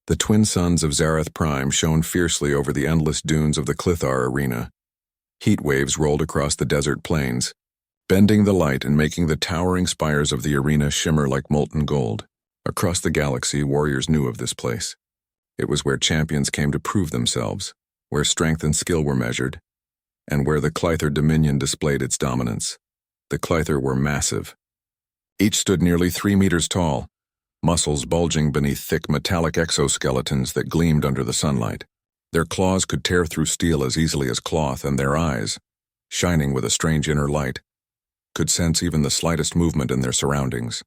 The twin suns of Zareth Prime shone fiercely over the endless dunes of the Clithar arena. Heat waves rolled across the desert plains, bending the light and making the towering spires of the arena shimmer like molten gold. Across the galaxy, warriors knew of this place. It was where champions came to prove themselves, where strength and skill were measured, and where the Clithar dominion displayed its dominance. The Clithar were massive. Each stood nearly 3 meters tall, muscles bulging beneath thick metallic exoskeletons that gleamed under the sunlight. Their claws could tear through steel as easily as cloth, and their eyes, shining with a strange inner light, could sense even the slightest movement in their surroundings.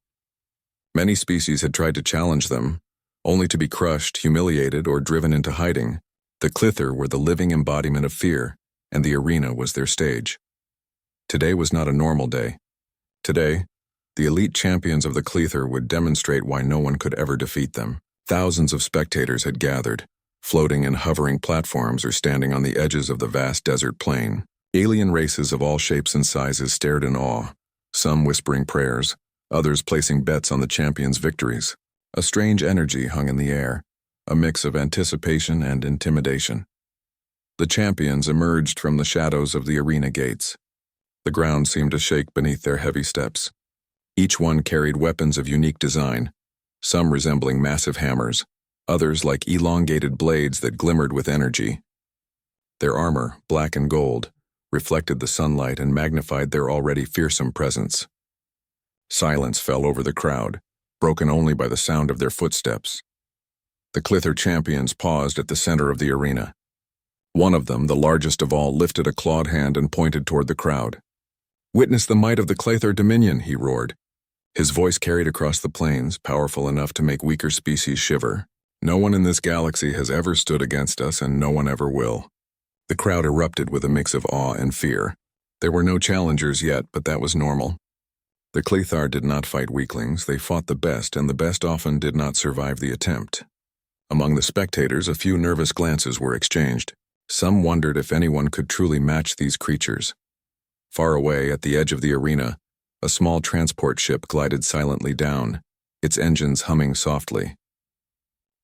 Many species had tried to challenge them, only to be crushed, humiliated, or driven into hiding. The Clithar were the living embodiment of fear, and the arena was their stage. Today was not a normal day. Today, the elite champions of the Clithar would demonstrate why no one could ever defeat them. Thousands of spectators had gathered, floating in hovering platforms or standing on the edges of the vast desert plain. Alien races of all shapes and sizes stared in awe, some whispering prayers, others placing bets on the champions' victories. A strange energy hung in the air, a mix of anticipation and intimidation. The champions emerged from the shadows of the arena gates. The ground seemed to shake beneath their heavy steps. Each one carried weapons of unique design, some resembling massive hammers, others like elongated blades that glimmered with energy. Their armor, black and gold, reflected the sunlight and magnified their already fearsome presence. Silence fell over the crowd, broken only by the sound of their footsteps. The Clithar champions paused at the center of the arena. One of them, the largest of all, lifted a clawed hand and pointed toward the crowd. "Witness the might of the Clithar dominion," he roared. His voice carried across the plains, powerful enough to make weaker species shiver. "No one in this galaxy has ever stood against us, and no one ever will." The crowd erupted with a mix of awe and fear. There were no challengers yet, but that was normal. The Clithar did not fight weaklings, they fought the best, and the best often did not survive the attempt. Among the spectators, a few nervous glances were exchanged. Some wondered if anyone could truly match these creatures. Far away, at the edge of the arena, a small transport ship glided silently down, its engines humming softly.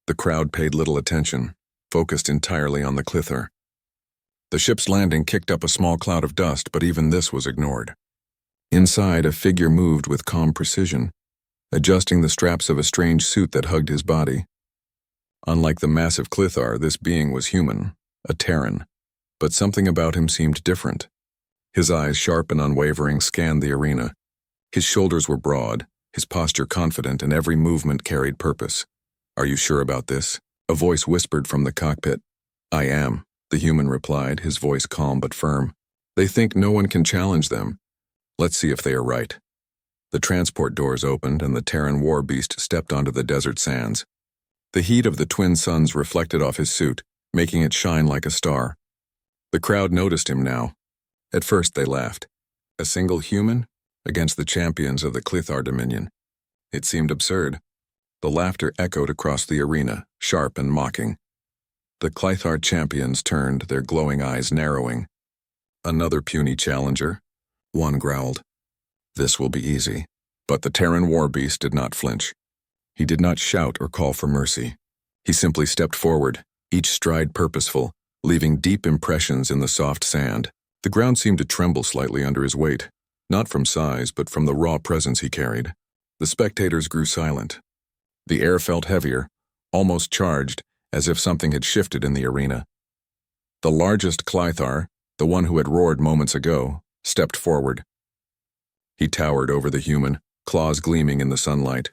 The crowd paid little attention, focused entirely on the Clithar. The ship's landing kicked up a small cloud of dust, but even this was ignored. Inside, a figure moved with calm precision, adjusting the straps of a strange suit that hugged his body. Unlike the massive Clithar, this being was human, a Terran, but something about him seemed different. His eyes, sharp and unwavering, scanned the arena. His shoulders were broad, his posture confident, and every movement carried purpose. "Are you sure about this?" A voice whispered from the cockpit. "I am," the human replied, his voice calm but firm. "They think no one can challenge them. Let's see if they are right." The transport doors opened, and the Terran war beast stepped onto the desert sands. The heat of the twin suns reflected off his suit, making it shine like a star. The crowd noticed him now. At first they laughed. A single human against the champions of the Clithar dominion. It seemed absurd. The laughter echoed across the arena, sharp and mocking. The Clithar champions turned, their glowing eyes narrowing. "Another puny challenger?" one growled. "This will be easy." But the Terran war beast did not flinch. He did not shout or call for mercy. He simply stepped forward, each stride purposeful, leaving deep impressions in the soft sand. The ground seemed to tremble slightly under his weight, not from size, but from the raw presence he carried. The spectators grew silent. The air felt heavier, almost charged, as if something had shifted in the arena. The largest Clithar, the one who had roared moments ago, stepped forward. He towered over the human, claws gleaming in the sunlight.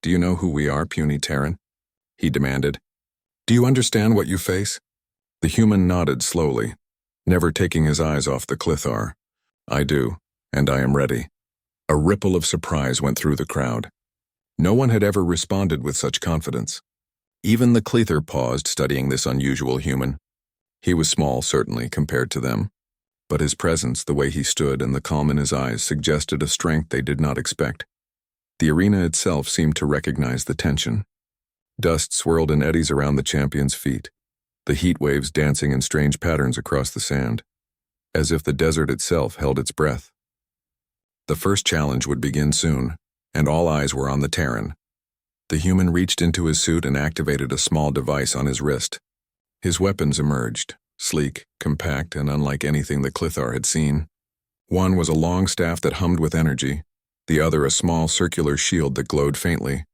"Do you know who we are, puny Terran?" he demanded. "Do you understand what you face?" The human nodded slowly, never taking his eyes off the Clithar. "I do, and I am ready." A ripple of surprise went through the crowd. No one had ever responded with such confidence. Even the Clithar paused, studying this unusual human. He was small, certainly, compared to them, but his presence, the way he stood, and the calm in his eyes suggested a strength they did not expect. The arena itself seemed to recognize the tension. Dust swirled in eddies around the champion's feet, the heat waves dancing in strange patterns across the sand, as if the desert itself held its breath. The first challenge would begin soon, and all eyes were on the Terran. The human reached into his suit and activated a small device on his wrist. His weapons emerged, sleek, compact, and unlike anything the Clithar had seen. One was a long staff that hummed with energy, the other a small circular shield that glowed faintly.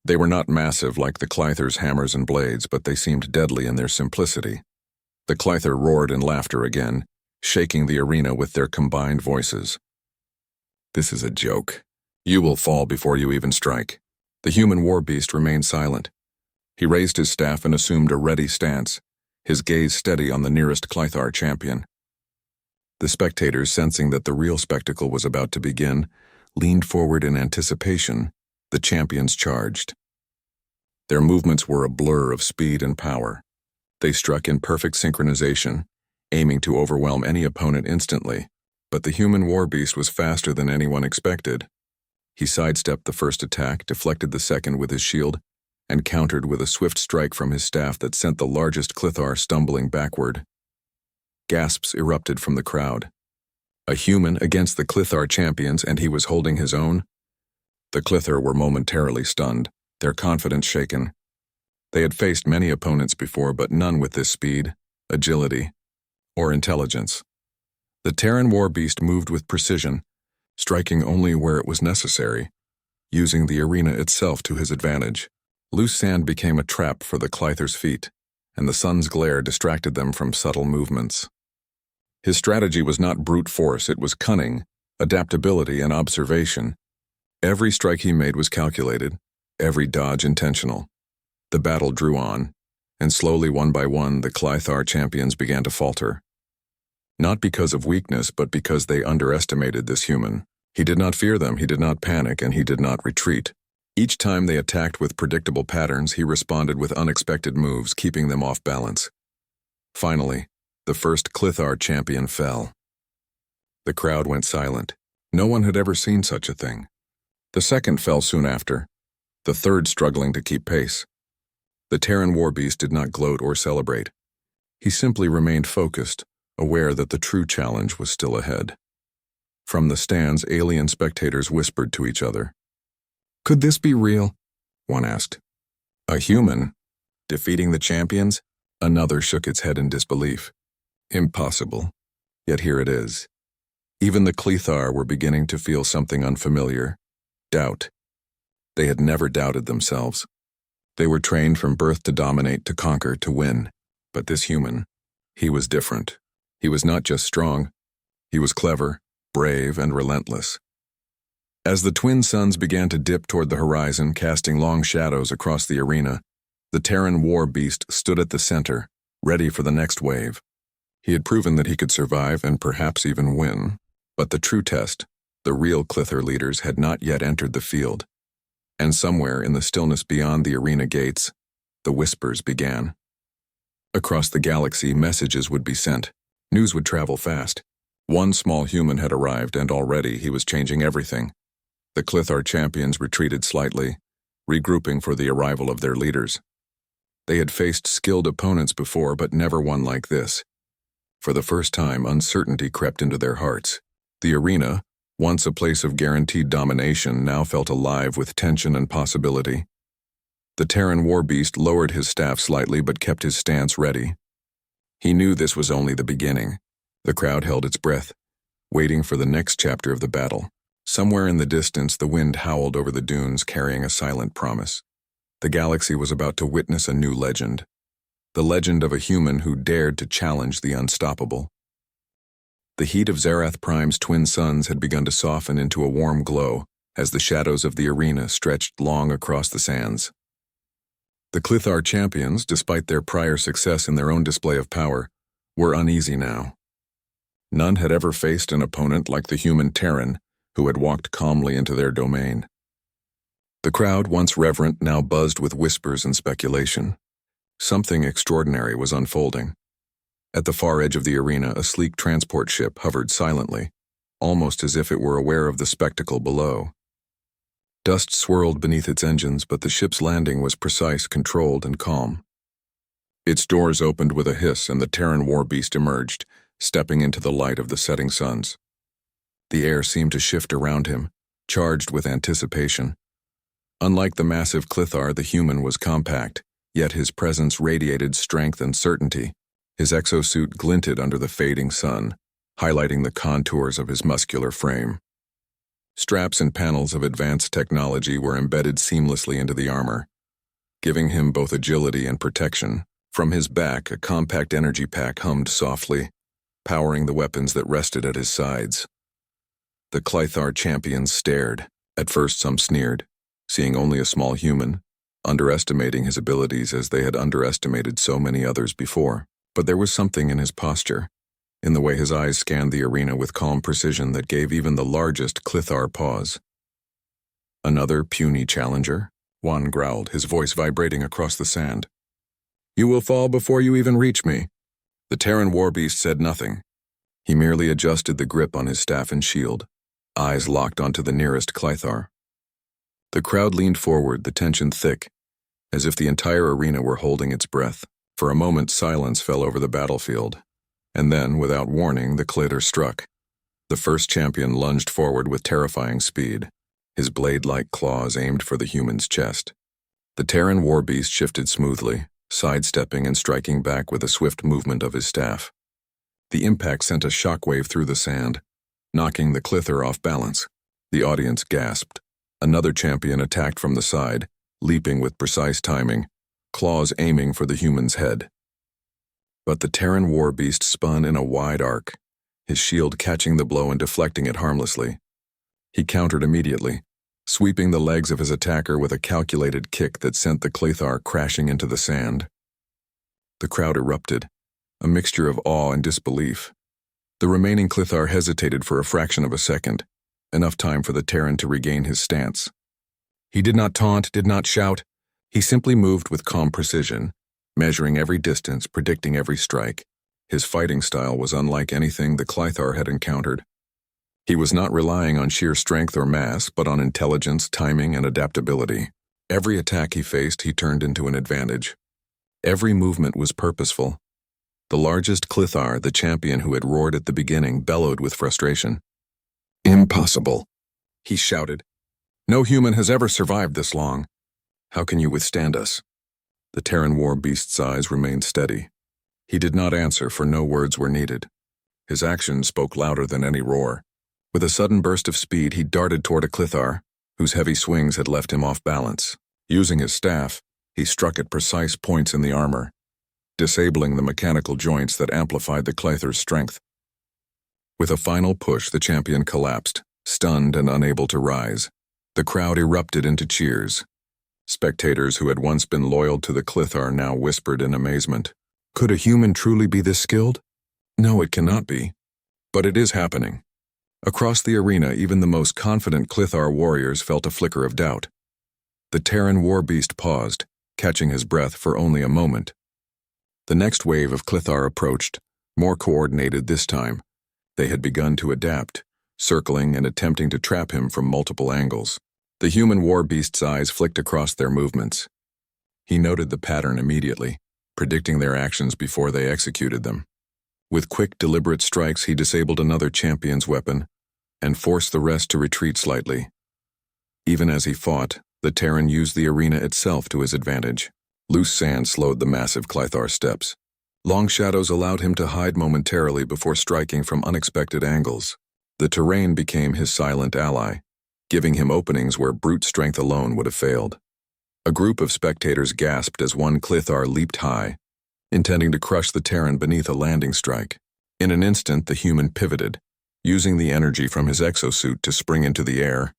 They were not massive like the Clithar's hammers and blades, but they seemed deadly in their simplicity. The Clithar roared in laughter again, shaking the arena with their combined voices. "This is a joke. You will fall before you even strike." The human war beast remained silent. He raised his staff and assumed a ready stance, his gaze steady on the nearest Clithar champion. The spectators, sensing that the real spectacle was about to begin, leaned forward in anticipation. The champions charged. Their movements were a blur of speed and power. They struck in perfect synchronization, aiming to overwhelm any opponent instantly. But the human war beast was faster than anyone expected. He sidestepped the first attack, deflected the second with his shield, and countered with a swift strike from his staff that sent the largest Clithar stumbling backward. Gasps erupted from the crowd. A human against the Clithar champions, and he was holding his own? The Clithar were momentarily stunned, their confidence shaken. They had faced many opponents before, but none with this speed, agility, or intelligence. The Terran war beast moved with precision, striking only where it was necessary, using the arena itself to his advantage. Loose sand became a trap for the Clithar's feet, and the sun's glare distracted them from subtle movements. His strategy was not brute force, it was cunning, adaptability, and observation. Every strike he made was calculated, every dodge intentional. The battle drew on, and slowly one by one the Clithar champions began to falter. Not because of weakness, but because they underestimated this human. He did not fear them, he did not panic, and he did not retreat. Each time they attacked with predictable patterns, he responded with unexpected moves, keeping them off balance. Finally, the first Clithar champion fell. The crowd went silent. No one had ever seen such a thing. The second fell soon after, the third struggling to keep pace. The Terran war beast did not gloat or celebrate. He simply remained focused, aware that the true challenge was still ahead. From the stands, alien spectators whispered to each other. "Could this be real?" one asked. "A human defeating the champions?" Another shook its head in disbelief. "Impossible. Yet here it is." Even the Clithar were beginning to feel something unfamiliar. Doubt. They had never doubted themselves. They were trained from birth to dominate, to conquer, to win. But this human, he was different. He was not just strong. He was clever, brave, and relentless. As the twin suns began to dip toward the horizon, casting long shadows across the arena, the Terran war beast stood at the center, ready for the next wave. He had proven that he could survive and perhaps even win. But the true test, the real Clithar leaders, had not yet entered the field. And somewhere in the stillness beyond the arena gates, the whispers began. Across the galaxy, messages would be sent. News would travel fast. One small human had arrived, and already he was changing everything. The Clithar champions retreated slightly, regrouping for the arrival of their leaders. They had faced skilled opponents before, but never one like this. For the first time, uncertainty crept into their hearts. The arena, once a place of guaranteed domination, now felt alive with tension and possibility. The Terran war beast lowered his staff slightly but kept his stance ready. He knew this was only the beginning. The crowd held its breath, waiting for the next chapter of the battle. Somewhere in the distance, the wind howled over the dunes, carrying a silent promise. The galaxy was about to witness a new legend. The legend of a human who dared to challenge the unstoppable. The heat of Zarath Prime's twin suns had begun to soften into a warm glow as the shadows of the arena stretched long across the sands. The Clithar champions, despite their prior success in their own display of power, were uneasy now. None had ever faced an opponent like the human Terran, who had walked calmly into their domain. The crowd, once reverent, now buzzed with whispers and speculation. Something extraordinary was unfolding. At the far edge of the arena, a sleek transport ship hovered silently, almost as if it were aware of the spectacle below. Dust swirled beneath its engines, but the ship's landing was precise, controlled, and calm. Its doors opened with a hiss, and the Terran war beast emerged, stepping into the light of the setting suns. The air seemed to shift around him, charged with anticipation. Unlike the massive Clithar, the human was compact, yet his presence radiated strength and certainty. His exosuit glinted under the fading sun, highlighting the contours of his muscular frame. Straps and panels of advanced technology were embedded seamlessly into the armor, giving him both agility and protection. From his back, a compact energy pack hummed softly, powering the weapons that rested at his sides. The Clithar champions stared. At first some sneered, seeing only a small human, underestimating his abilities as they had underestimated so many others before. But there was something in his posture, in the way his eyes scanned the arena with calm precision that gave even the largest Clithar pause. Another puny challenger? Juan growled, his voice vibrating across the sand. You will fall before you even reach me. The Terran warbeast said nothing. He merely adjusted the grip on his staff and shield, eyes locked onto the nearest Clithar. The crowd leaned forward, the tension thick, as if the entire arena were holding its breath. For a moment, silence fell over the battlefield, and then, without warning, the Clithar struck. The first champion lunged forward with terrifying speed, his blade-like claws aimed for the human's chest. The Terran warbeast shifted smoothly, sidestepping and striking back with a swift movement of his staff. The impact sent a shockwave through the sand, knocking the Clithar off balance. The audience gasped. Another champion attacked from the side, leaping with precise timing, claws aiming for the human's head. But the Terran warbeast spun in a wide arc, his shield catching the blow and deflecting it harmlessly. He countered immediately, sweeping the legs of his attacker with a calculated kick that sent the Clithar crashing into the sand. The crowd erupted, a mixture of awe and disbelief. The remaining Clithar hesitated for a fraction of a second, enough time for the Terran to regain his stance. He did not taunt, did not shout. He simply moved with calm precision, measuring every distance, predicting every strike. His fighting style was unlike anything the Clithar had encountered. He was not relying on sheer strength or mass, but on intelligence, timing, and adaptability. Every attack he faced, he turned into an advantage. Every movement was purposeful. The largest Clithar, the champion who had roared at the beginning, bellowed with frustration. Impossible, he shouted. No human has ever survived this long. How can you withstand us? The Terran warbeast's eyes remained steady. He did not answer, for no words were needed. His actions spoke louder than any roar. With a sudden burst of speed, he darted toward a Clithar, whose heavy swings had left him off balance. Using his staff, he struck at precise points in the armor, disabling the mechanical joints that amplified the Clithar's strength. With a final push, the champion collapsed, stunned and unable to rise. The crowd erupted into cheers. Spectators who had once been loyal to the Clithar now whispered in amazement. Could a human truly be this skilled? No, it cannot be. But it is happening. Across the arena, even the most confident Clithar warriors felt a flicker of doubt. The Terran warbeast paused, catching his breath for only a moment. The next wave of Clithar approached, more coordinated this time. They had begun to adapt, circling and attempting to trap him from multiple angles. The human warbeast's eyes flicked across their movements. He noted the pattern immediately, predicting their actions before they executed them. With quick, deliberate strikes, he disabled another champion's weapon and forced the rest to retreat slightly. Even as he fought, the Terran used the arena itself to his advantage. Loose sand slowed the massive Clithar's steps. Long shadows allowed him to hide momentarily before striking from unexpected angles. The terrain became his silent ally, giving him openings where brute strength alone would have failed. A group of spectators gasped as one Clithar leaped high, intending to crush the Terran beneath a landing strike. In an instant, the human pivoted, using the energy from his exosuit to spring into the air.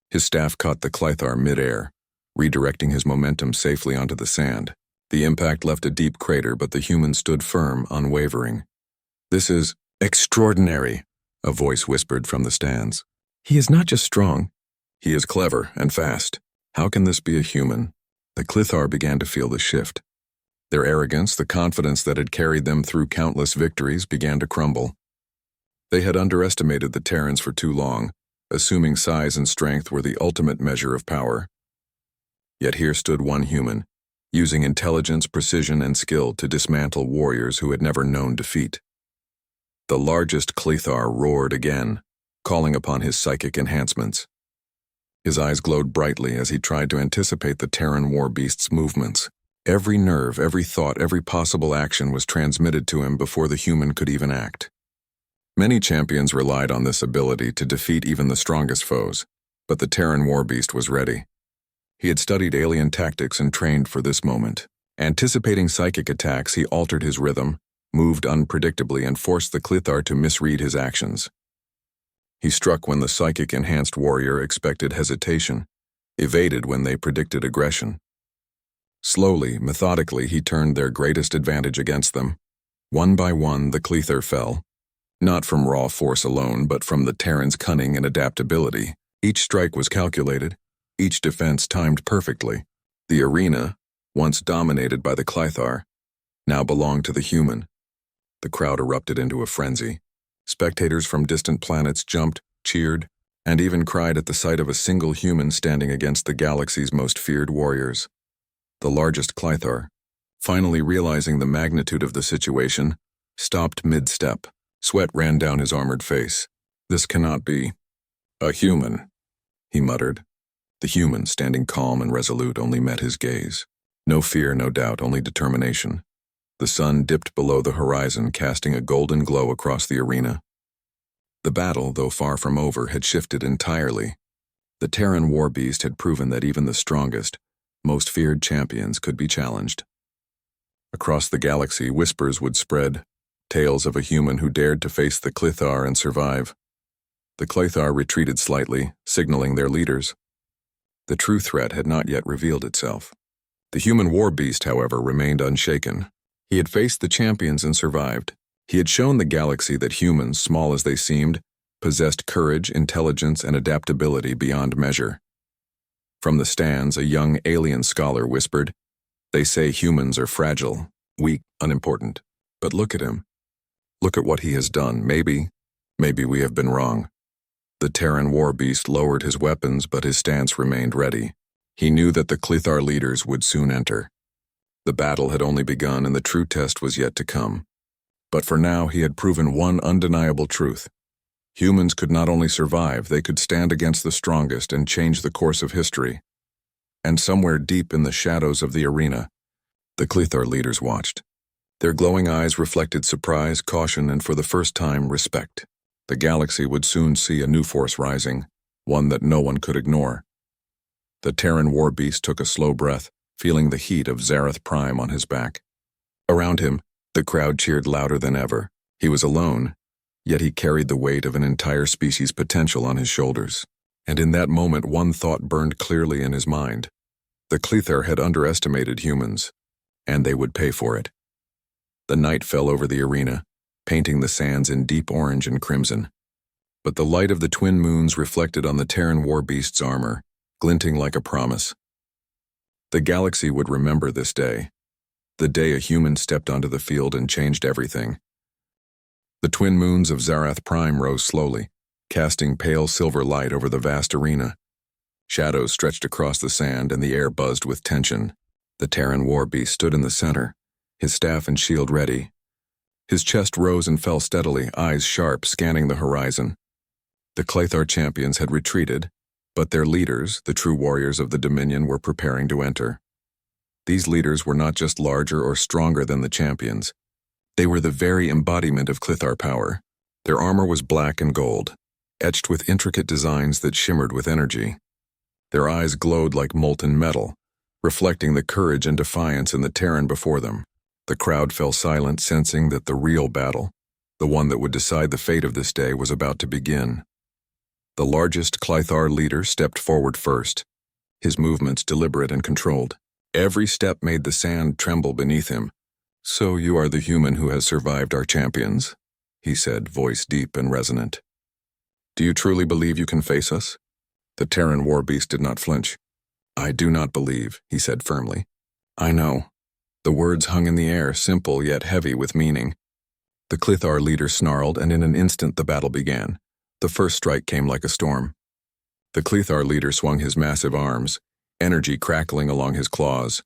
His staff caught the Clithar mid-air, redirecting his momentum safely onto the sand. The impact left a deep crater, but the human stood firm, unwavering. This is extraordinary, a voice whispered from the stands. He is not just strong, he is clever and fast. How can this be a human? The Clithar began to feel the shift. Their arrogance, the confidence that had carried them through countless victories, began to crumble. They had underestimated the Terrans for too long, assuming size and strength were the ultimate measure of power. Yet here stood one human, using intelligence, precision, and skill to dismantle warriors who had never known defeat. The largest Clithar roared again, calling upon his psychic enhancements. His eyes glowed brightly as he tried to anticipate the Terran war beast's movements. Every nerve, every thought, every possible action was transmitted to him before the human could even act. Many champions relied on this ability to defeat even the strongest foes, but the Terran war beast was ready. He had studied alien tactics and trained for this moment. Anticipating psychic attacks, he altered his rhythm, moved unpredictably, and forced the Clithar to misread his actions. He struck when the psychic-enhanced warrior expected hesitation, evaded when they predicted aggression. Slowly, methodically, he turned their greatest advantage against them. One by one, the Clithar fell. Not from raw force alone, but from the Terran's cunning and adaptability. Each strike was calculated, each defense timed perfectly. The arena, once dominated by the Clithar, now belonged to the human. The crowd erupted into a frenzy. Spectators from distant planets jumped, cheered, and even cried at the sight of a single human standing against the galaxy's most feared warriors. The largest Clithar, finally realizing the magnitude of the situation, stopped mid-step. Sweat ran down his armored face. "This cannot be a human," he muttered. The human, standing calm and resolute, only met his gaze. No fear, no doubt, only determination. The sun dipped below the horizon, casting a golden glow across the arena. The battle, though far from over, had shifted entirely. The Terran war beast had proven that even the strongest, most feared champions could be challenged. Across the galaxy, whispers would spread, tales of a human who dared to face the Clithar and survive. The Clithar retreated slightly, signaling their leaders. The true threat had not yet revealed itself. The human war beast, however, remained unshaken. He had faced the champions and survived. He had shown the galaxy that humans, small as they seemed, possessed courage, intelligence, and adaptability beyond measure. From the stands, a young alien scholar whispered, "They say humans are fragile, weak, unimportant. But look at him. Look at what he has done. Maybe we have been wrong." The Terran war beast lowered his weapons, but his stance remained ready. He knew that the Clithar leaders would soon enter. The battle had only begun and the true test was yet to come. But for now, he had proven one undeniable truth. Humans could not only survive, they could stand against the strongest and change the course of history. And somewhere deep in the shadows of the arena, the Clithar leaders watched. Their glowing eyes reflected surprise, caution, and for the first time, respect. The galaxy would soon see a new force rising, one that no one could ignore. The Terran war beast took a slow breath, feeling the heat of Zareth Prime on his back. Around him, the crowd cheered louder than ever. He was alone, yet he carried the weight of an entire species' potential on his shoulders. And in that moment, one thought burned clearly in his mind. The Clithar had underestimated humans, and they would pay for it. The night fell over the arena, painting the sands in deep orange and crimson. But the light of the twin moons reflected on the Terran war beast's armor, glinting like a promise. The galaxy would remember this day, the day a human stepped onto the field and changed everything. The twin moons of Zareth Prime rose slowly, casting pale silver light over the vast arena. Shadows stretched across the sand and the air buzzed with tension. The Terran war beast stood in the center, his staff and shield ready. His chest rose and fell steadily, eyes sharp, scanning the horizon. The Clithar champions had retreated, but their leaders, the true warriors of the Dominion, were preparing to enter. These leaders were not just larger or stronger than the champions. They were the very embodiment of Clithar power. Their armor was black and gold, etched with intricate designs that shimmered with energy. Their eyes glowed like molten metal, reflecting the courage and defiance in the Terran before them. The crowd fell silent, sensing that the real battle, the one that would decide the fate of this day, was about to begin. The largest Clithar leader stepped forward first, his movements deliberate and controlled. Every step made the sand tremble beneath him. "So you are the human who has survived our champions," he said, voice deep and resonant. "Do you truly believe you can face us?" The Terran war beast did not flinch. "I do not believe," he said firmly. "I know." The words hung in the air, simple yet heavy with meaning. The Clithar leader snarled, and in an instant the battle began. The first strike came like a storm. The Clithar leader swung his massive arms, energy crackling along his claws,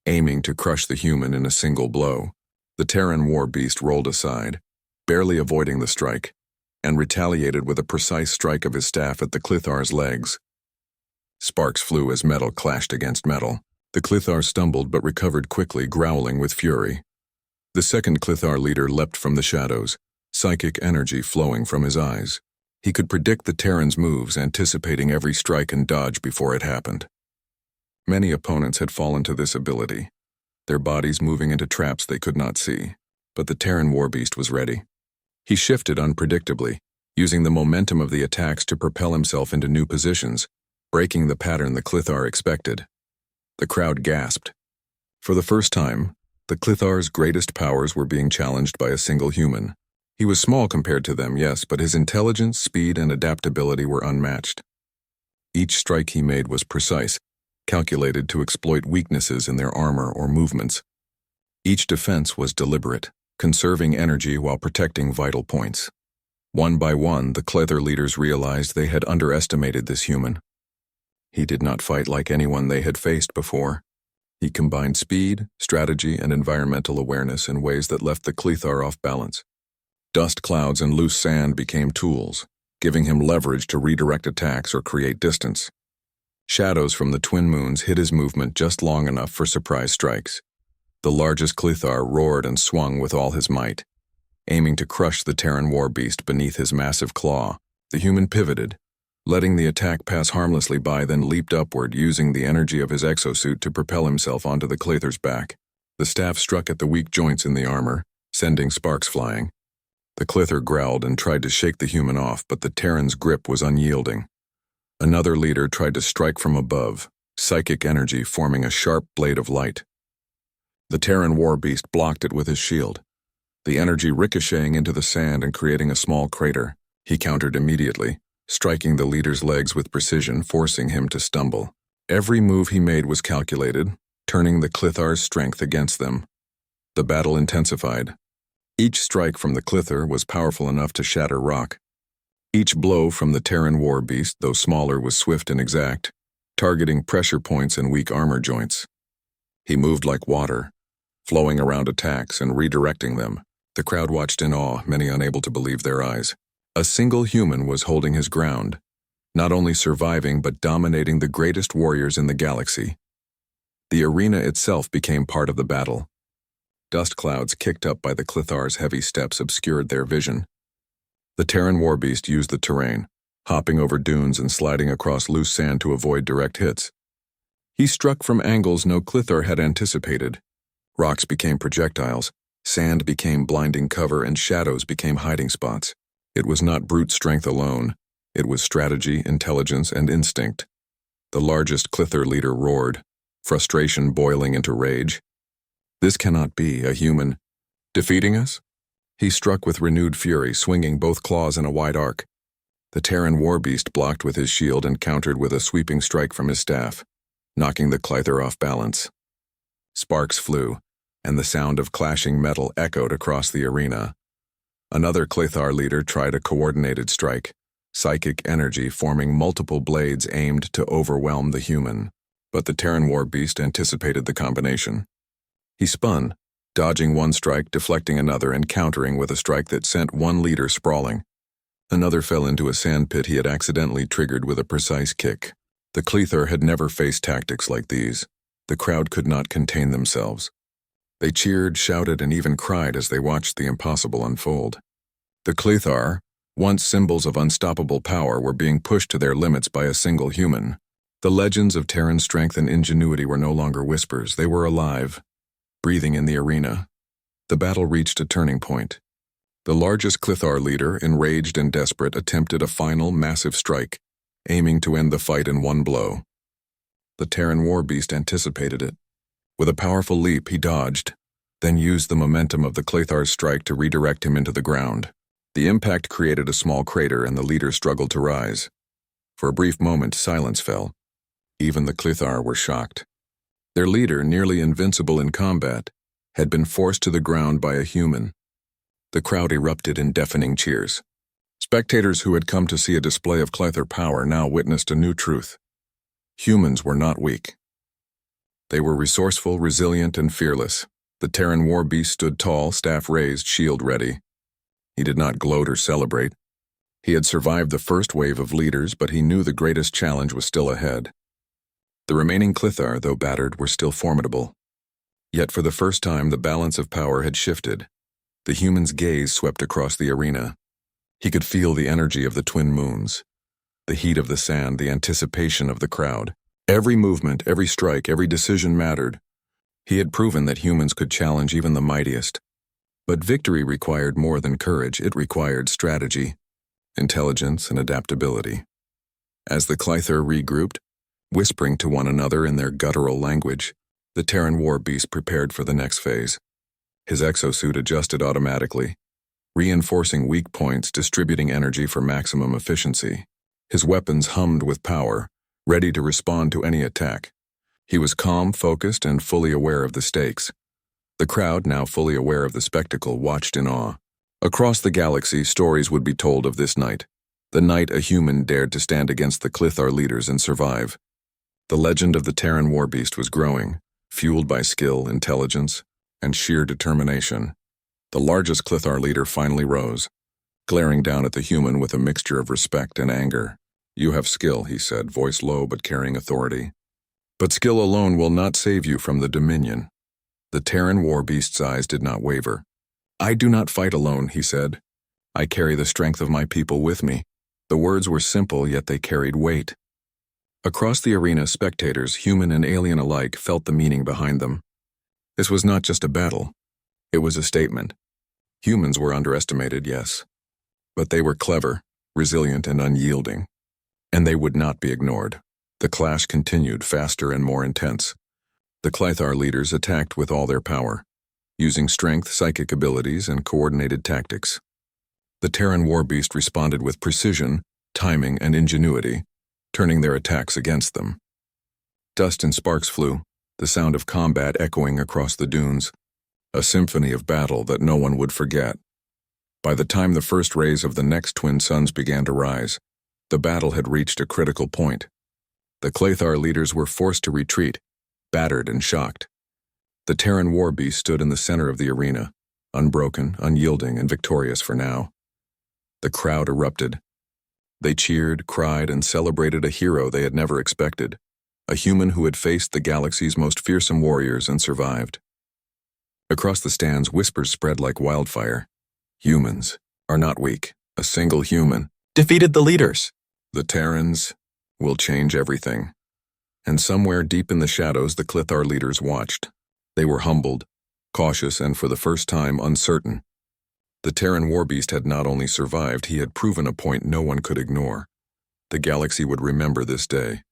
aiming to crush the human in a single blow. The Terran war beast rolled aside, barely avoiding the strike, and retaliated with a precise strike of his staff at the Clithar's legs. Sparks flew as metal clashed against metal. The Clithar stumbled but recovered quickly, growling with fury. The second Clithar leader leapt from the shadows, psychic energy flowing from his eyes. He could predict the Terran's moves, anticipating every strike and dodge before it happened. Many opponents had fallen to this ability, their bodies moving into traps they could not see. But the Terran warbeast was ready. He shifted unpredictably, using the momentum of the attacks to propel himself into new positions, breaking the pattern the Clithar expected. The crowd gasped. For the first time, the Clithar's greatest powers were being challenged by a single human. He was small compared to them, yes, but his intelligence, speed, and adaptability were unmatched. Each strike he made was precise, calculated to exploit weaknesses in their armor or movements. Each defense was deliberate, conserving energy while protecting vital points. One by one, the Clithar leaders realized they had underestimated this human. He did not fight like anyone they had faced before. He combined speed, strategy, and environmental awareness in ways that left the Clithar off balance. Dust clouds and loose sand became tools, giving him leverage to redirect attacks or create distance. Shadows from the twin moons hid his movement just long enough for surprise strikes. The largest Clithar roared and swung with all his might, aiming to crush the Terran warbeast beneath his massive claw. The human pivoted, letting the attack pass harmlessly by, then leaped upward, using the energy of his exosuit to propel himself onto the Clithar's back. The staff struck at the weak joints in the armor, sending sparks flying. The Clithar growled and tried to shake the human off, but the Terran's grip was unyielding. Another leader tried to strike from above, psychic energy forming a sharp blade of light. The Terran warbeast blocked it with his shield, the energy ricocheting into the sand and creating a small crater. He countered immediately, striking the leader's legs with precision, forcing him to stumble. Every move he made was calculated, turning the Clithar's strength against them. The battle intensified. Each strike from the Clithar was powerful enough to shatter rock. Each blow from the Terran warbeast, though smaller, was swift and exact, targeting pressure points and weak armor joints. He moved like water, flowing around attacks and redirecting them. The crowd watched in awe, many unable to believe their eyes. A single human was holding his ground, not only surviving but dominating the greatest warriors in the galaxy. The arena itself became part of the battle. Dust clouds kicked up by the Clithar's heavy steps obscured their vision. The Terran warbeast used the terrain, hopping over dunes and sliding across loose sand to avoid direct hits. He struck from angles no Clithar had anticipated. Rocks became projectiles, sand became blinding cover, and shadows became hiding spots. It was not brute strength alone. It was strategy, intelligence, and instinct. The largest Clithar leader roared, frustration boiling into rage. This cannot be a human defeating us? He struck with renewed fury, swinging both claws in a wide arc. The Terran warbeast blocked with his shield and countered with a sweeping strike from his staff, knocking the Clithar off balance. Sparks flew, and the sound of clashing metal echoed across the arena. Another Clithar leader tried a coordinated strike, psychic energy forming multiple blades aimed to overwhelm the human. But the Terran warbeast anticipated the combination. He spun, dodging one strike, deflecting another, and countering with a strike that sent one leader sprawling. Another fell into a sandpit he had accidentally triggered with a precise kick. The Clithar had never faced tactics like these. The crowd could not contain themselves. They cheered, shouted, and even cried as they watched the impossible unfold. The Clithar, once symbols of unstoppable power, were being pushed to their limits by a single human. The legends of Terran strength and ingenuity were no longer whispers. They were alive, breathing in the arena. The battle reached a turning point. The largest Clithar leader, enraged and desperate, attempted a final, massive strike, aiming to end the fight in one blow. The Terran warbeast anticipated it. With a powerful leap, he dodged, then used the momentum of the Clithar's strike to redirect him into the ground. The impact created a small crater, and the leader struggled to rise. For a brief moment, silence fell. Even the Clithar were shocked. Their leader, nearly invincible in combat, had been forced to the ground by a human. The crowd erupted in deafening cheers. Spectators who had come to see a display of Clithar power now witnessed a new truth. Humans were not weak. They were resourceful, resilient, and fearless. The Terran warbeast stood tall, staff raised, shield ready. He did not gloat or celebrate. He had survived the first wave of leaders, but he knew the greatest challenge was still ahead. The remaining Clithar, though battered, were still formidable. Yet for the first time the balance of power had shifted. The human's gaze swept across the arena. He could feel the energy of the twin moons, the heat of the sand, the anticipation of the crowd. Every movement, every strike, every decision mattered. He had proven that humans could challenge even the mightiest. But victory required more than courage. It required strategy, intelligence, and adaptability. As the Clithar regrouped, whispering to one another in their guttural language, the Terran war beast prepared for the next phase. His exosuit adjusted automatically, reinforcing weak points, distributing energy for maximum efficiency. His weapons hummed with power, ready to respond to any attack. He was calm, focused, and fully aware of the stakes. The crowd, now fully aware of the spectacle, watched in awe. Across the galaxy, stories would be told of this night, the night a human dared to stand against the Clithar leaders and survive. The legend of the Terran war beast was growing, fueled by skill, intelligence, and sheer determination. The largest Clithar leader finally rose, glaring down at the human with a mixture of respect and anger. "You have skill," he said, voice low but carrying authority. "But skill alone will not save you from the Dominion." The Terran war beast's eyes did not waver. "I do not fight alone," he said. "I carry the strength of my people with me." The words were simple, yet they carried weight. Across the arena, spectators, human and alien alike, felt the meaning behind them. This was not just a battle. It was a statement. Humans were underestimated, yes. But they were clever, resilient, and unyielding. And they would not be ignored. The clash continued, faster and more intense. The Clithar leaders attacked with all their power, using strength, psychic abilities, and coordinated tactics. The Terran war beast responded with precision, timing, and ingenuity, turning their attacks against them. Dust and sparks flew, the sound of combat echoing across the dunes, a symphony of battle that no one would forget. By the time the first rays of the next twin suns began to rise, the battle had reached a critical point. The Clithar leaders were forced to retreat, battered and shocked. The Terran war beast stood in the center of the arena, unbroken, unyielding, and victorious for now. The crowd erupted. They cheered, cried, and celebrated a hero they had never expected, a human who had faced the galaxy's most fearsome warriors and survived. Across the stands, whispers spread like wildfire. Humans are not weak. A single human defeated the leaders. The Terrans will change everything. And somewhere deep in the shadows, the Clithar leaders watched. They were humbled, cautious, and for the first time uncertain. The Terran war beast had not only survived, he had proven a point no one could ignore. The galaxy would remember this day.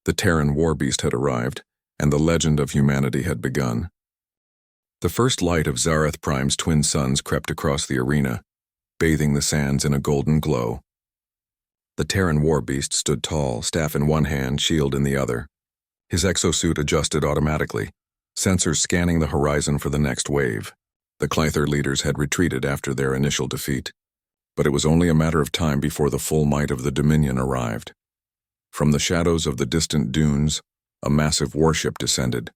The Terran war beast had arrived, and the legend of humanity had begun. The first light of Zareth Prime's twin suns crept across the arena, bathing the sands in a golden glow. The Terran war beast stood tall, staff in one hand, shield in the other. His exosuit adjusted automatically, sensors scanning the horizon for the next wave. The Clithar leaders had retreated after their initial defeat, but it was only a matter of time before the full might of the Dominion arrived. From the shadows of the distant dunes, a massive warship descended.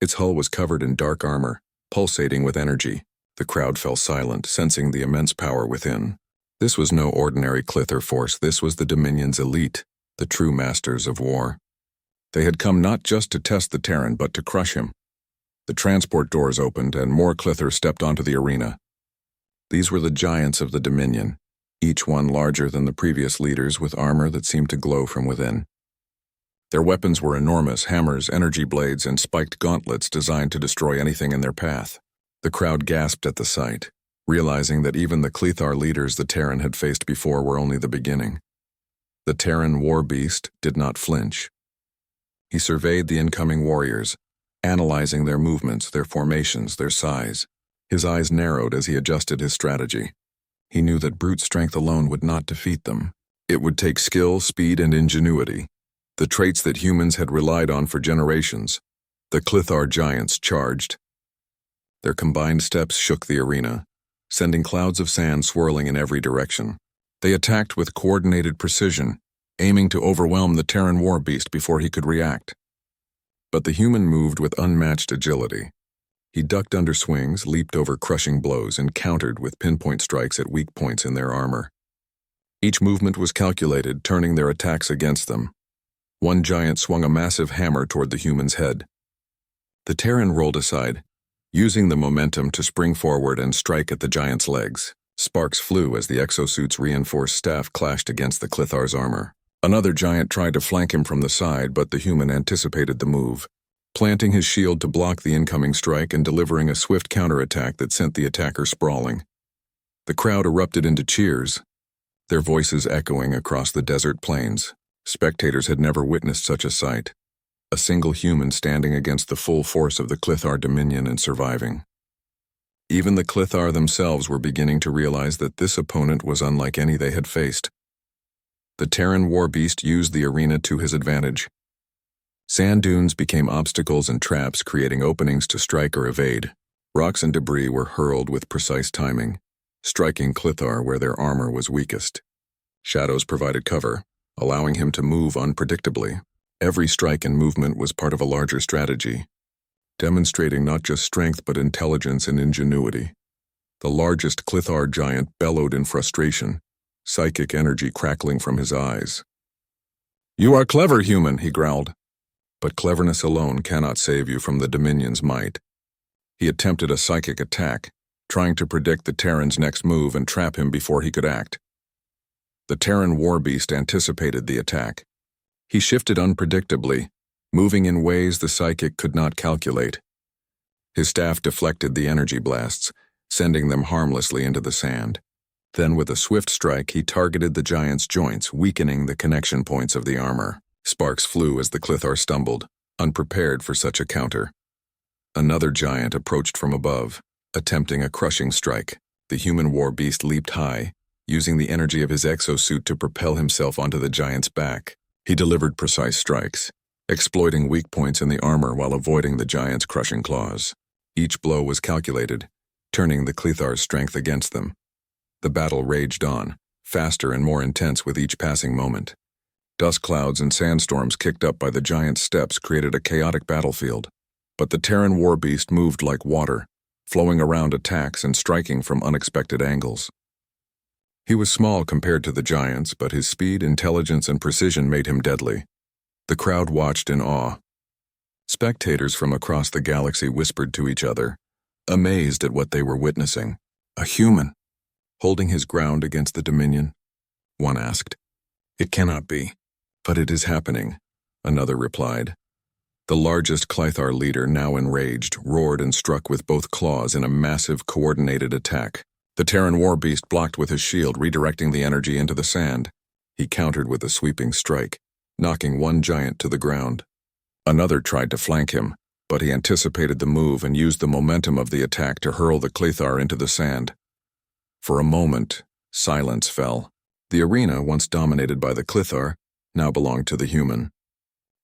Its hull was covered in dark armor, pulsating with energy. The crowd fell silent, sensing the immense power within. This was no ordinary Clithar force. This was the Dominion's elite, the true masters of war. They had come not just to test the Terran, but to crush him. The transport doors opened, and more Clithar stepped onto the arena. These were the giants of the Dominion, each one larger than the previous leaders, with armor that seemed to glow from within. Their weapons were enormous, hammers, energy blades, and spiked gauntlets designed to destroy anything in their path. The crowd gasped at the sight, realizing that even the Clithar leaders the Terran had faced before were only the beginning. The Terran war beast did not flinch. He surveyed the incoming warriors, analyzing their movements, their formations, their size. His eyes narrowed as he adjusted his strategy. He knew that brute strength alone would not defeat them. It would take skill, speed, and ingenuity, the traits that humans had relied on for generations. The Clithar giants charged. Their combined steps shook the arena, sending clouds of sand swirling in every direction. They attacked with coordinated precision, aiming to overwhelm the Terran war beast before he could react. But the human moved with unmatched agility. He ducked under swings, leaped over crushing blows, and countered with pinpoint strikes at weak points in their armor. Each movement was calculated, turning their attacks against them. One giant swung a massive hammer toward the human's head. The Terran rolled aside, using the momentum to spring forward and strike at the giant's legs. Sparks flew as the exosuit's reinforced staff clashed against the Clithar's armor. Another giant tried to flank him from the side, but the human anticipated the move, planting his shield to block the incoming strike and delivering a swift counterattack that sent the attacker sprawling. The crowd erupted into cheers, their voices echoing across the desert plains. Spectators had never witnessed such a sight. A single human standing against the full force of the Clithar dominion and surviving. Even the Clithar themselves were beginning to realize that this opponent was unlike any they had faced. The Terran war beast used the arena to his advantage. Sand dunes became obstacles and traps, creating openings to strike or evade. Rocks and debris were hurled with precise timing, striking Clithar where their armor was weakest. Shadows provided cover, allowing him to move unpredictably. Every strike and movement was part of a larger strategy, demonstrating not just strength but intelligence and ingenuity. The largest Clithar giant bellowed in frustration, psychic energy crackling from his eyes. "You are clever, human," he growled. "But cleverness alone cannot save you from the Dominion's might." He attempted a psychic attack, trying to predict the Terran's next move and trap him before he could act. The Terran war beast anticipated the attack. He shifted unpredictably, moving in ways the psychic could not calculate. His staff deflected the energy blasts, sending them harmlessly into the sand. Then with a swift strike, he targeted the giant's joints, weakening the connection points of the armor. Sparks flew as the Clithar stumbled, unprepared for such a counter. Another giant approached from above, attempting a crushing strike. The human war beast leaped high, using the energy of his exosuit to propel himself onto the giant's back. He delivered precise strikes, exploiting weak points in the armor while avoiding the giant's crushing claws. Each blow was calculated, turning the Clithar's strength against them. The battle raged on, faster and more intense with each passing moment. Dust clouds and sandstorms kicked up by the giant's steps created a chaotic battlefield. But the Terran war beast moved like water, flowing around attacks and striking from unexpected angles. He was small compared to the giants, but his speed, intelligence, and precision made him deadly. The crowd watched in awe. Spectators from across the galaxy whispered to each other, amazed at what they were witnessing. "A human, holding his ground against the Dominion?" one asked. "It cannot be." "But it is happening," another replied. The largest Clithar leader, now enraged, roared and struck with both claws in a massive, coordinated attack. The Terran war beast blocked with his shield, redirecting the energy into the sand. He countered with a sweeping strike, knocking one giant to the ground. Another tried to flank him, but he anticipated the move and used the momentum of the attack to hurl the Clithar into the sand. For a moment, silence fell. The arena, once dominated by the Clithar, now belonged to the human.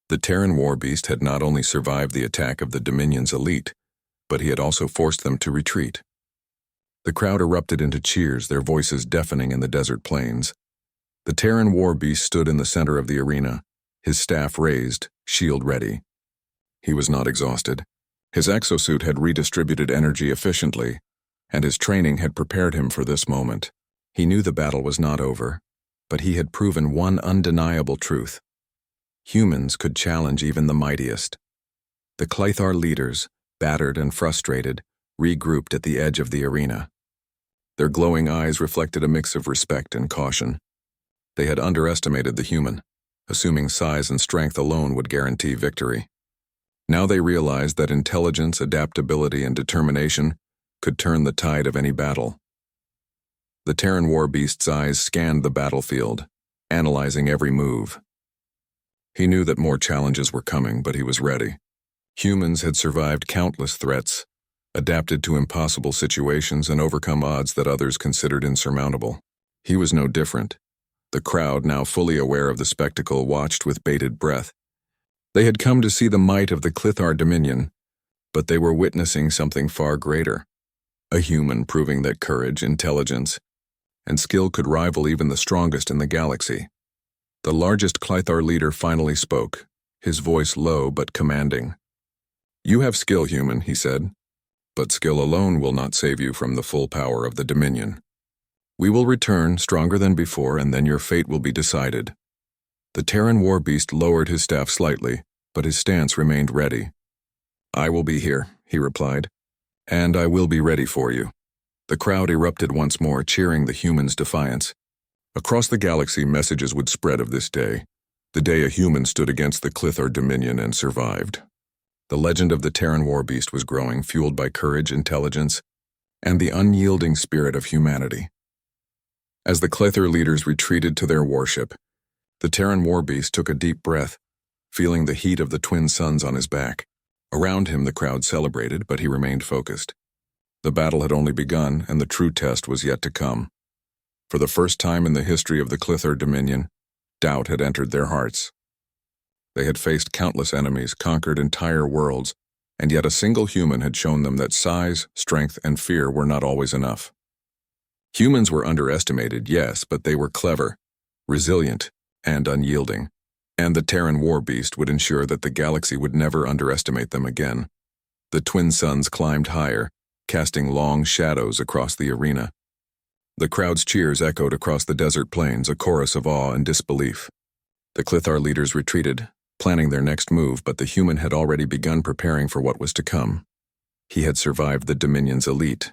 The Terran war beast had not only survived the attack of the Dominion's elite, but he had also forced them to retreat. The crowd erupted into cheers, their voices deafening in the desert plains. The Terran war beast stood in the center of the arena, his staff raised, shield ready. He was not exhausted. His exosuit had redistributed energy efficiently, and his training had prepared him for this moment. He knew the battle was not over, but he had proven one undeniable truth. Humans could challenge even the mightiest. The Clithar leaders, battered and frustrated, regrouped at the edge of the arena. Their glowing eyes reflected a mix of respect and caution. They had underestimated the human, assuming size and strength alone would guarantee victory. Now they realized that intelligence, adaptability, and determination could turn the tide of any battle. The Terran war beast's eyes scanned the battlefield, analyzing every move. He knew that more challenges were coming, but he was ready. Humans had survived countless threats, adapted to impossible situations, and overcome odds that others considered insurmountable. He was no different. The crowd, now fully aware of the spectacle, watched with bated breath. They had come to see the might of the Clithar Dominion, but they were witnessing something far greater. A human proving that courage, intelligence, and skill could rival even the strongest in the galaxy. The largest Clithar leader finally spoke, his voice low but commanding. "You have skill, human," he said, "but skill alone will not save you from the full power of the Dominion. We will return stronger than before, and then your fate will be decided." The Terran war beast lowered his staff slightly, but his stance remained ready. "I will be here," he replied, "and I will be ready for you." The crowd erupted once more, cheering the humans' defiance. Across the galaxy, messages would spread of this day, the day a human stood against the Clithar Dominion and survived. The legend of the Terran war beast was growing, fueled by courage, intelligence, and the unyielding spirit of humanity. As the Clithar leaders retreated to their warship, the Terran war beast took a deep breath, feeling the heat of the twin suns on his back. Around him, the crowd celebrated, but he remained focused. The battle had only begun, and the true test was yet to come. For the first time in the history of the Clithar Dominion, doubt had entered their hearts. They had faced countless enemies, conquered entire worlds, and yet a single human had shown them that size, strength, and fear were not always enough. Humans were underestimated, yes, but they were clever, resilient, and unyielding, and the Terran war beast would ensure that the galaxy would never underestimate them again. The twin suns climbed higher, casting long shadows across the arena. The crowd's cheers echoed across the desert plains, a chorus of awe and disbelief. The Clithar leaders retreated, planning their next move, but the human had already begun preparing for what was to come. He had survived the Dominion's elite.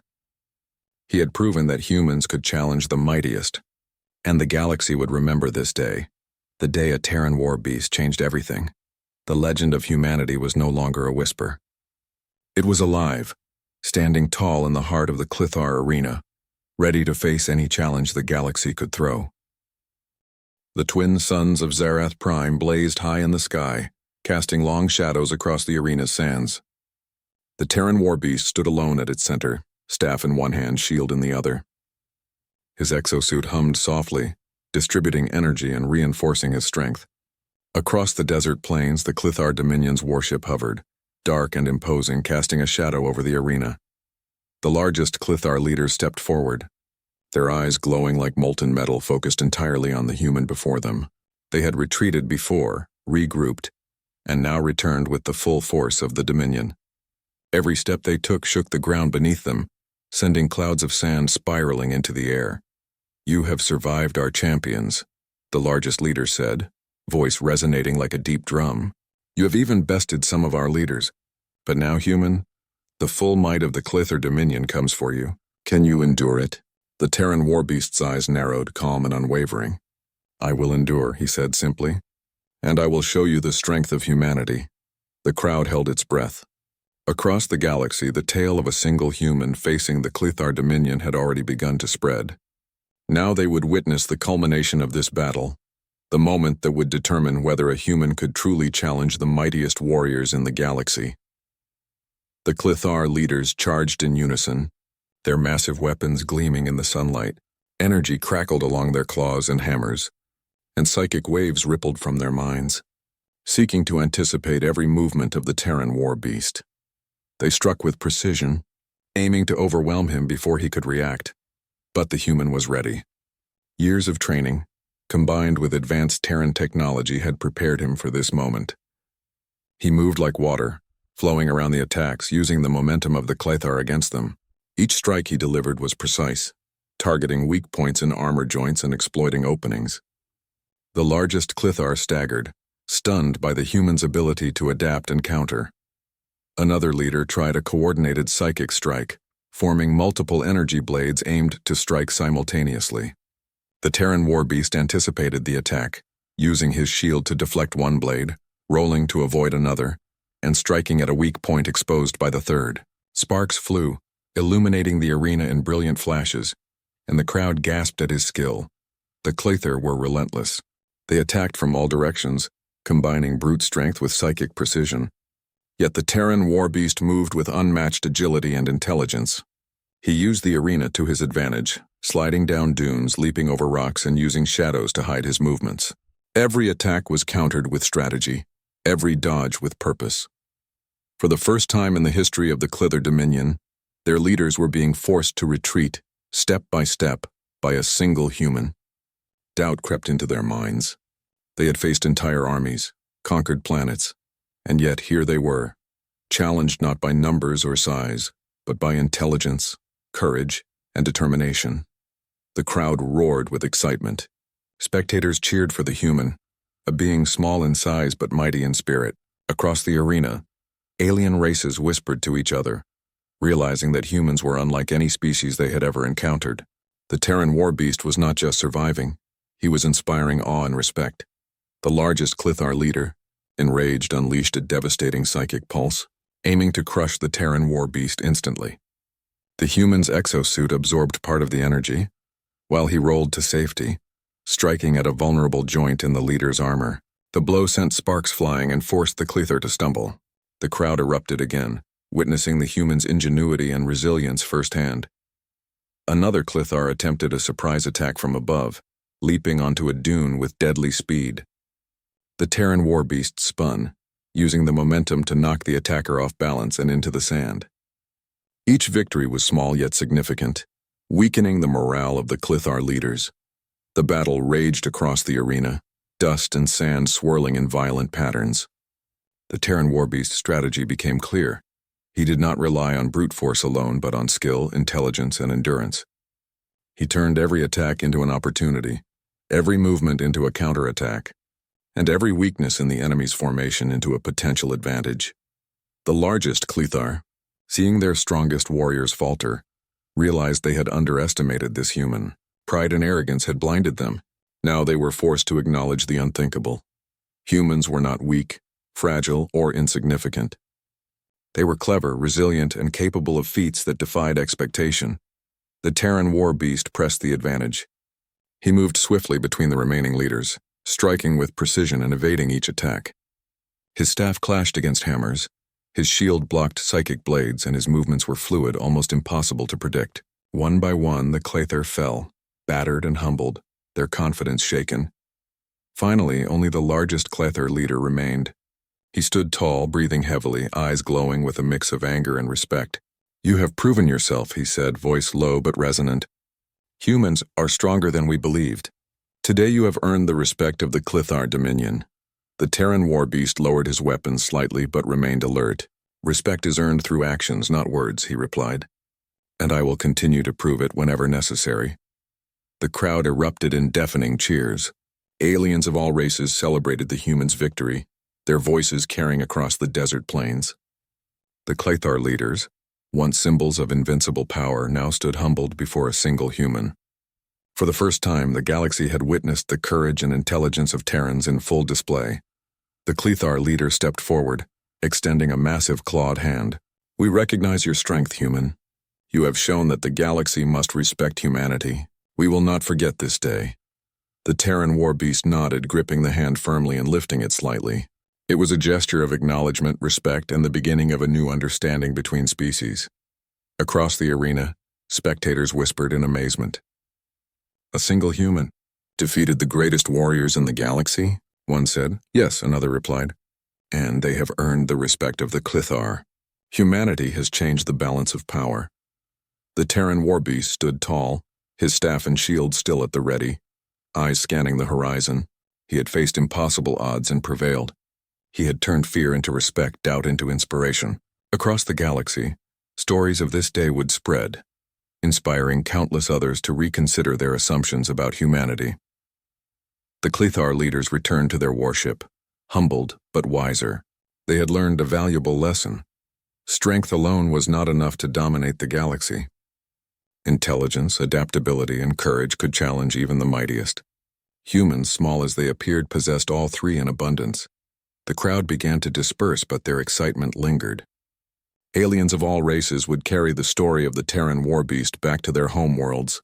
He had proven that humans could challenge the mightiest, and the galaxy would remember this day, the day a Terran war beast changed everything. The legend of humanity was no longer a whisper. It was alive, standing tall in the heart of the Clithar arena, ready to face any challenge the galaxy could throw. The twin suns of Zarath Prime blazed high in the sky, casting long shadows across the arena's sands. The Terran war beast stood alone at its center, staff in one hand, shield in the other. His exosuit hummed softly, distributing energy and reinforcing his strength. Across the desert plains, the Clithar Dominion's warship hovered, dark and imposing, casting a shadow over the arena. The largest Clithar leaders stepped forward, their eyes glowing like molten metal, focused entirely on the human before them. They had retreated before, regrouped, and now returned with the full force of the Dominion. Every step they took shook the ground beneath them, sending clouds of sand spiraling into the air. "You have survived our champions," the largest leader said, voice resonating like a deep drum. "You have even bested some of our leaders. But now, human, the full might of the Clithar Dominion comes for you. Can you endure it?" The Terran war beast's eyes narrowed, calm and unwavering. "I will endure," he said simply, "and I will show you the strength of humanity." The crowd held its breath. Across the galaxy, the tale of a single human facing the Clithar Dominion had already begun to spread. Now they would witness the culmination of this battle, the moment that would determine whether a human could truly challenge the mightiest warriors in the galaxy. The Clithar leaders charged in unison, their massive weapons gleaming in the sunlight. Energy crackled along their claws and hammers, and psychic waves rippled from their minds, seeking to anticipate every movement of the Terran war beast. They struck with precision, aiming to overwhelm him before he could react. But the human was ready. Years of training, combined with advanced Terran technology, had prepared him for this moment. He moved like water, flowing around the attacks, using the momentum of the Clithar against them. Each strike he delivered was precise, targeting weak points in armor joints and exploiting openings. The largest Clithar staggered, stunned by the human's ability to adapt and counter. Another leader tried a coordinated psychic strike, forming multiple energy blades aimed to strike simultaneously. The Terran war beast anticipated the attack, using his shield to deflect one blade, rolling to avoid another, and striking at a weak point exposed by the third. Sparks flew, illuminating the arena in brilliant flashes, and the crowd gasped at his skill. The Clithar were relentless. They attacked from all directions, combining brute strength with psychic precision. Yet the Terran war beast moved with unmatched agility and intelligence. He used the arena to his advantage, sliding down dunes, leaping over rocks, and using shadows to hide his movements. Every attack was countered with strategy, every dodge with purpose. For the first time in the history of the Clithar Dominion, their leaders were being forced to retreat, step by step, by a single human. Doubt crept into their minds. They had faced entire armies, conquered planets, and yet here they were, challenged not by numbers or size, but by intelligence, courage, and determination. The crowd roared with excitement. Spectators cheered for the human, a being small in size but mighty in spirit. Across the arena, alien races whispered to each other, realizing that humans were unlike any species they had ever encountered. The Terran war beast was not just surviving, he was inspiring awe and respect. The largest Clithar leader, enraged, unleashed a devastating psychic pulse, aiming to crush the Terran war beast instantly. The human's exosuit absorbed part of the energy, while he rolled to safety, striking at a vulnerable joint in the leader's armor. The blow sent sparks flying and forced the Clithar to stumble. The crowd erupted again, witnessing the human's ingenuity and resilience firsthand. Another Clithar attempted a surprise attack from above, leaping onto a dune with deadly speed. The Terran war beast spun, using the momentum to knock the attacker off balance and into the sand. Each victory was small yet significant, weakening the morale of the Clithar leaders. The battle raged across the arena, dust and sand swirling in violent patterns. The Terran warbeast's strategy became clear. He did not rely on brute force alone, but on skill, intelligence, and endurance. He turned every attack into an opportunity, every movement into a counterattack, and every weakness in the enemy's formation into a potential advantage. The largest Clithar, seeing their strongest warriors falter, realized they had underestimated this human. Pride and arrogance had blinded them. Now they were forced to acknowledge the unthinkable. Humans were not weak, fragile, or insignificant. They were clever, resilient, and capable of feats that defied expectation. The Terran war beast pressed the advantage. He moved swiftly between the remaining leaders, striking with precision and evading each attack. His staff clashed against hammers, his shield blocked psychic blades, and his movements were fluid, almost impossible to predict. One by one, the Clithar fell, battered and humbled, their confidence shaken. Finally, only the largest Clithar leader remained. He stood tall, breathing heavily, eyes glowing with a mix of anger and respect. "You have proven yourself," he said, voice low but resonant. "Humans are stronger than we believed. Today you have earned the respect of the Clithar Dominion." The Terran war beast lowered his weapon slightly but remained alert. "Respect is earned through actions, not words," he replied. "And I will continue to prove it whenever necessary." The crowd erupted in deafening cheers. Aliens of all races celebrated the human's victory, their voices carrying across the desert plains. The Clithar leaders, once symbols of invincible power, now stood humbled before a single human. For the first time, the galaxy had witnessed the courage and intelligence of Terrans in full display. The Clithar leader stepped forward, extending a massive clawed hand. "We recognize your strength, human. You have shown that the galaxy must respect humanity. We will not forget this day." The Terran war beast nodded, gripping the hand firmly and lifting it slightly. It was a gesture of acknowledgement, respect, and the beginning of a new understanding between species. Across the arena, spectators whispered in amazement. "A single human defeated the greatest warriors in the galaxy?" one said. "Yes," another replied. "And they have earned the respect of the Clithar. Humanity has changed the balance of power." The Terran war beast stood tall, his staff and shield still at the ready, eyes scanning the horizon. He had faced impossible odds and prevailed. He had turned fear into respect, doubt into inspiration. Across the galaxy, stories of this day would spread, inspiring countless others to reconsider their assumptions about humanity. The Clithar leaders returned to their warship, humbled but wiser. They had learned a valuable lesson. Strength alone was not enough to dominate the galaxy. Intelligence, adaptability, and courage could challenge even the mightiest. Humans, small as they appeared, possessed all three in abundance. The crowd began to disperse, but their excitement lingered. Aliens of all races would carry the story of the Terran war beast back to their homeworlds,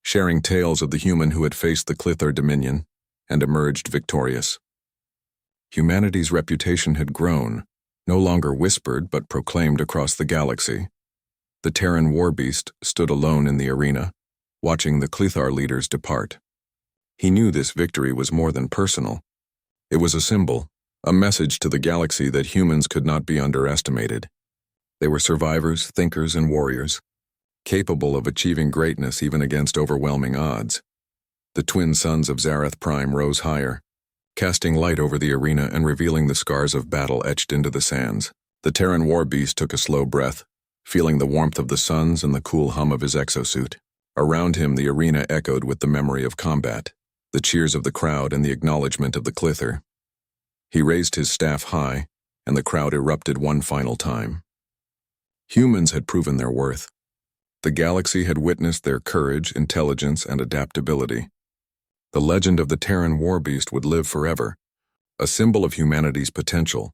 sharing tales of the human who had faced the Clithar Dominion and emerged victorious. Humanity's reputation had grown, no longer whispered but proclaimed across the galaxy. The Terran war beast stood alone in the arena, watching the Clithar leaders depart. He knew this victory was more than personal. It was a symbol, a message to the galaxy that humans could not be underestimated. They were survivors, thinkers, and warriors, capable of achieving greatness even against overwhelming odds. The twin suns of Zarath Prime rose higher, casting light over the arena and revealing the scars of battle etched into the sands. The Terran war beast took a slow breath, feeling the warmth of the suns and the cool hum of his exosuit. Around him, the arena echoed with the memory of combat. the cheers of the crowd and the acknowledgement of the Clither. He raised his staff high, and the crowd erupted one final time. Humans had proven their worth. The galaxy had witnessed their courage, intelligence, and adaptability. The legend of the Terran warbeast would live forever, a symbol of humanity's potential,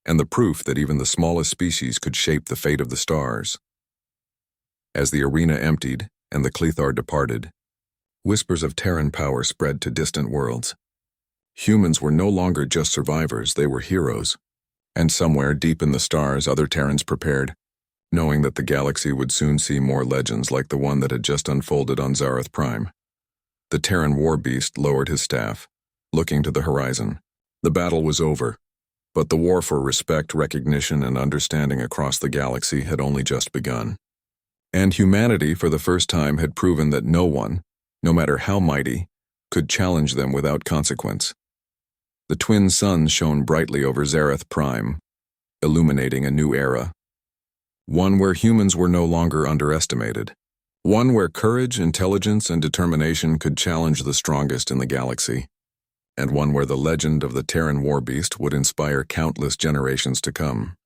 and the proof that even the smallest species could shape the fate of the stars. As the arena emptied and the Clithar departed, whispers of Terran power spread to distant worlds. Humans were no longer just survivors, they were heroes. And somewhere deep in the stars, other Terrans prepared, knowing that the galaxy would soon see more legends like the one that had just unfolded on Zareth Prime. The Terran warbeast lowered his staff, looking to the horizon. The battle was over, but the war for respect, recognition, and understanding across the galaxy had only just begun. And humanity, for the first time, had proven that no one, no matter how mighty, could challenge them without consequence. The twin suns shone brightly over Zareth Prime, illuminating a new era. One where humans were no longer underestimated. One where courage, intelligence, and determination could challenge the strongest in the galaxy. And one where the legend of the Terran warbeast would inspire countless generations to come.